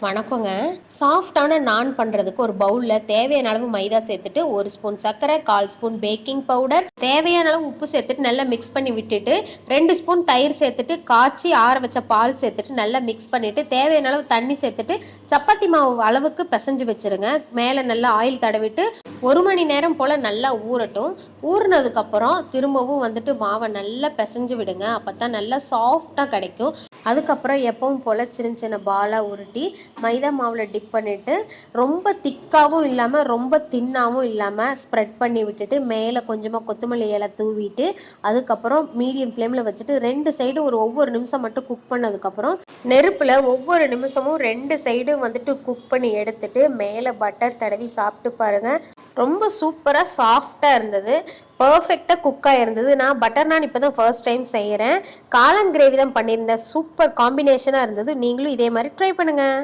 வணக்கங்க. சாஃப்டான நான் பண்ணுறதுக்கு ஒரு பவுலில் தேவையான அளவு மைதா சேர்த்துட்டு 1 ஸ்பூன் சர்க்கரை, 1/4 ஸ்பூன் பேக்கிங் பவுடர், தேவையான அளவு உப்பு சேர்த்துட்டு நல்லா மிக்ஸ் பண்ணி விட்டுட்டு 2 ஸ்பூன் தயிர் சேர்த்துட்டு காய்ச்சி ஆற வச்ச பால் சேர்த்துட்டு நல்லா மிக்ஸ் பண்ணிவிட்டு தேவையான அளவு தண்ணி சேர்த்துட்டு சப்பாத்தி மாவு அளவுக்கு பிசைஞ்சு வச்சுருங்க. மேலே நல்லா ஆயில் தடவிட்டு 1 மணி நேரம் போல் நல்லா ஊறட்டும். ஊறினதுக்கப்புறம் திரும்பவும் வந்துட்டு மாவை நல்லா பிசைஞ்சு விடுங்க. அப்போ தான் நல்லா சாஃப்டாக கிடைக்கும். அதுக்கப்புறம் எப்பவும் போல் சின்ன சின்ன பாலாக உருட்டி மைதா மாவில் டிப் பண்ணிவிட்டு ரொம்ப திக்காகவும் இல்லாமல் ரொம்ப தின்னாகவும் இல்லாமல் ஸ்ப்ரெட் பண்ணி விட்டுட்டு மேலே கொஞ்சமாக கொத்தமல்லி இலை தூவிட்டு அதுக்கப்புறம் மீடியம் ஃப்ளேமில் வச்சுட்டு 2 சைடு ஒவ்வொரு நிமிஷம் மட்டும் குக் பண்ணதுக்கப்புறம் நெருப்பில் ஒவ்வொரு நிமிஷமும் 2 சைடும் வந்துட்டு குக் பண்ணி எடுத்துட்டு மேலே பட்டர் தடவி சாப்பிட்டு பாருங்கள். ரொம்ப சூப்பராக சாஃப்டாக இருந்தது. பர்ஃபெக்டாக குக்காக இருந்தது. நான் பட்டர் நான் இப்போ தான் ஃபர்ஸ்ட் டைம் செய்கிறேன். காளான் கிரேவி தான் பண்ணியிருந்தேன். சூப்பர் காம்பினேஷனாக இருந்தது. நீங்களும் இதே மாதிரி ட்ரை பண்ணுங்கள்.